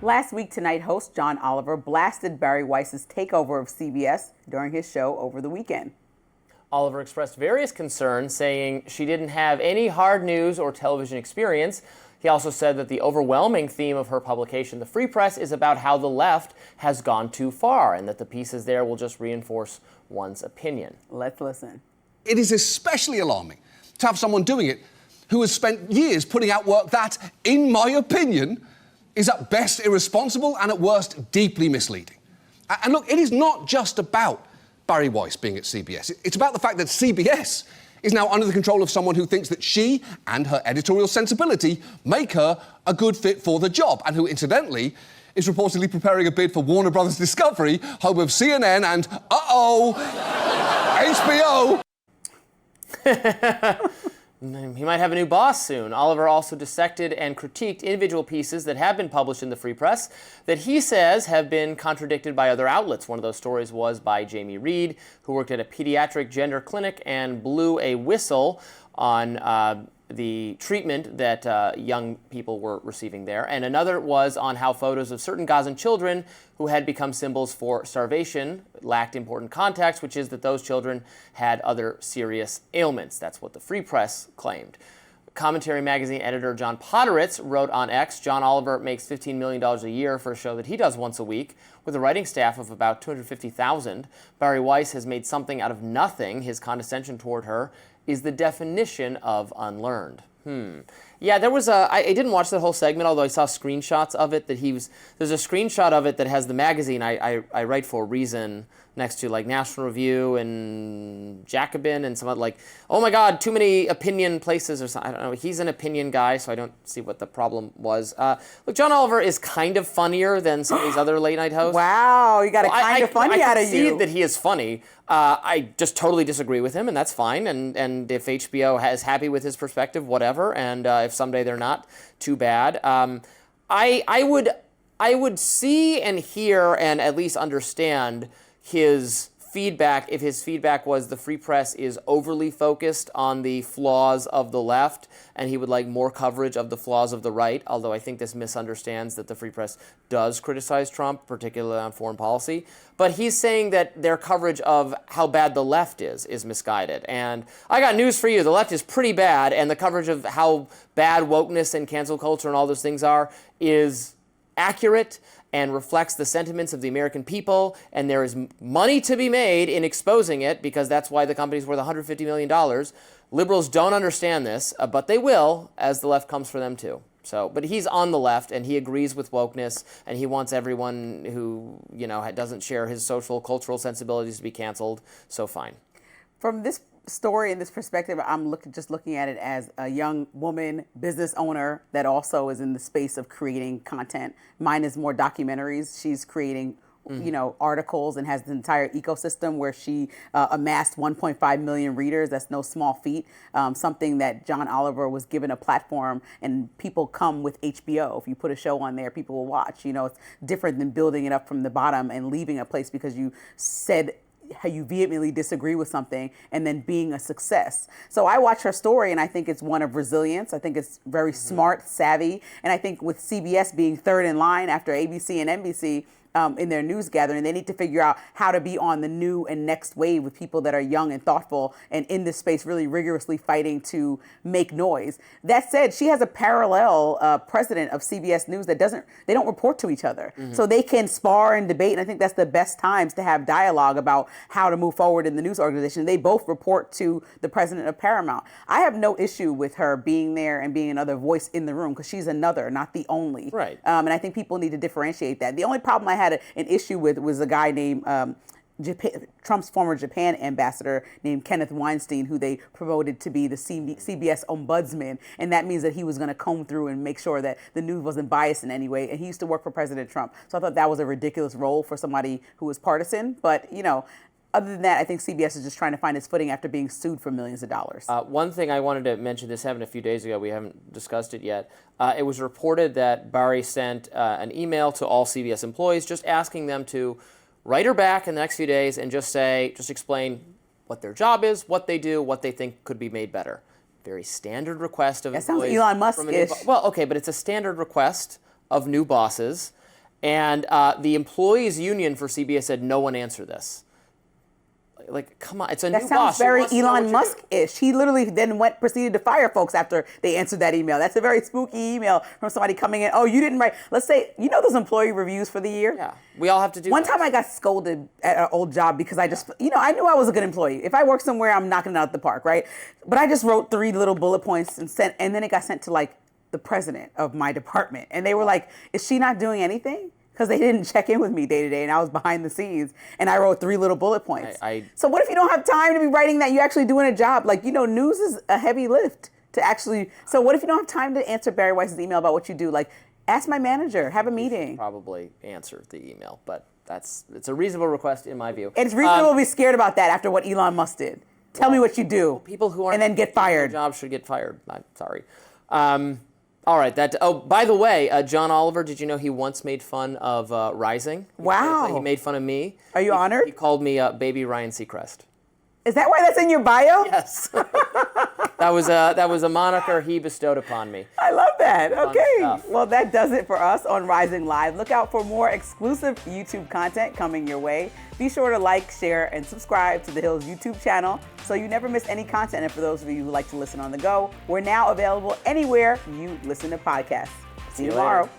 Last week, Tonight host John Oliver blasted Bari Weiss's takeover of CBS during his show over the weekend. Oliver expressed various concerns, saying she didn't have any hard news or television experience. He also said that the overwhelming theme of her publication, The Free Press, is about how the left has gone too far and that the pieces there will just reinforce one's opinion. Let's listen. It is especially alarming to have someone doing it who has spent years putting out work that, in my opinion, is at best irresponsible and at worst deeply misleading. And look, it is not just about Bari Weiss being at CBS. It's about the fact that CBS is now under the control of someone who thinks that she and her editorial sensibility make her a good fit for the job, and who, incidentally, is reportedly preparing a bid for Warner Brothers Discovery, home of CNN and, HBO. He might have a new boss soon. Oliver also dissected and critiqued individual pieces that have been published in the Free Press that he says have been contradicted by other outlets. One of those stories was by Jamie Reed, who worked at a pediatric gender clinic and blew a whistle on the treatment that young people were receiving there. And another was on how photos of certain Gazan children who had become symbols for starvation lacked important context, which is that those children had other serious ailments. That's what the Free Press claimed. Commentary magazine editor John Podhoretz wrote on X, John Oliver makes $15 million a year for a show that he does once a week with a writing staff of about 250,000. Bari Weiss has made something out of nothing. His condescension toward her is the definition of unlearned. Yeah, there was I didn't watch the whole segment, although I saw screenshots of it that there's a screenshot of it that has the magazine I write for, Reason, next to like National Review and Jacobin and some other, like, oh my God, too many opinion places or something. I don't know. He's an opinion guy, so I don't see what the problem was. Look, John Oliver is kind of funnier than some of these other late night hosts. Wow, you got a kind of funny out of you. I can see that he is funny. I just totally disagree with him, and that's fine. And if HBO is happy with his perspective, whatever. And if someday they're not, too bad. I would see and hear and at least understand his feedback if his feedback was the Free Press is overly focused on the flaws of the left and he would like more coverage of the flaws of the right, although I think this misunderstands that the Free Press does criticize Trump, particularly on foreign policy. But he's saying that their coverage of how bad the left is misguided. And I got news for you. The left is pretty bad, and the coverage of how bad wokeness and cancel culture and all those things are is accurate and reflects the sentiments of the American people, and there is money to be made in exposing it because that's why the company's worth $150 million. Liberals don't understand this, but they will as the left comes for them too. So, but he's on the left, and he agrees with wokeness, and he wants everyone who, doesn't share his social, cultural sensibilities to be canceled, so fine. From this story and this perspective, I'm just looking at it as a young woman business owner that also is in the space of creating content. Mine is more documentaries. She's creating articles and has an entire ecosystem where she amassed 1.5 million readers. That's no small feat. Something that John Oliver was given a platform, and people come with HBO. If you put a show on there, people will watch. It's different than building it up from the bottom and leaving a place because you said how you vehemently disagree with something and then being a success. So I watch her story and I think it's one of resilience. I think it's very smart, savvy. And I think with CBS being third in line after ABC and NBC, in their news gathering, they need to figure out how to be on the new and next wave with people that are young and thoughtful and in this space really rigorously fighting to make noise. That said, she has a parallel president of CBS News that they don't report to each other. So they can spar and debate, and I think that's the best times to have dialogue about how to move forward in the news organization. They both report to the president of Paramount. I have no issue with her being there and being another voice in the room because she's another, not the only. Right. And I think people need to differentiate that. The only problem I had an issue with was a guy named Trump's former Japan ambassador named Kenneth Weinstein, who they promoted to be the CBS ombudsman. And that means that he was going to comb through and make sure that the news wasn't biased in any way. And he used to work for President Trump. So I thought that was a ridiculous role for somebody who was partisan. But, other than that, I think CBS is just trying to find its footing after being sued for millions of dollars. One thing I wanted to mention, this happened a few days ago. We haven't discussed it yet. It was reported that Bari sent an email to all CBS employees just asking them to write her back in the next few days and just explain what their job is, what they do, what they think could be made better. Very standard request of that employees. That sounds Elon Musk-ish. Well, okay, but it's a standard request of new bosses. And the employees union for CBS said no one answer this. Like, come on, it's a new boss. That sounds very Who wants to know what Elon you're Musk-ish. He literally then proceeded to fire folks after they answered that email. That's a very spooky email from somebody coming in. Oh, you didn't write. Let's say, you know those employee reviews for the year? Yeah, we all have to do One that. time I got scolded at an old job because I just, I knew I was a good employee. If I work somewhere, I'm knocking it out the park, right? But I just wrote 3 little bullet points and then it got sent to like the president of my department. And they were like, is she not doing anything? Because they didn't check in with me day to day, and I was behind the scenes, and I wrote 3 little bullet points. So what if you don't have time to be writing that? You're actually doing a job. Like, news is a heavy lift to actually. So what if you don't have time to answer Bari Weiss's email about what you do? Like, ask my manager, have a meeting. Probably answer the email, but it's a reasonable request in my view. It's reasonable to be scared about that after what Elon Musk did. Tell me what you do. People who aren't and then get fired. Jobs should get fired. I'm sorry. All right. By the way, John Oliver, did you know he once made fun of Rising? Wow. He made fun of me. Are you honored? He called me baby Ryan Seacrest. Is that why that's in your bio? Yes. That was a moniker he bestowed upon me. I love that. Okay. Stuff. Well, that does it for us on Rising Live. Look out for more exclusive YouTube content coming your way. Be sure to like, share, and subscribe to The Hill's YouTube channel so you never miss any content. And for those of you who like to listen on the go, we're now available anywhere you listen to podcasts. See you tomorrow. Later.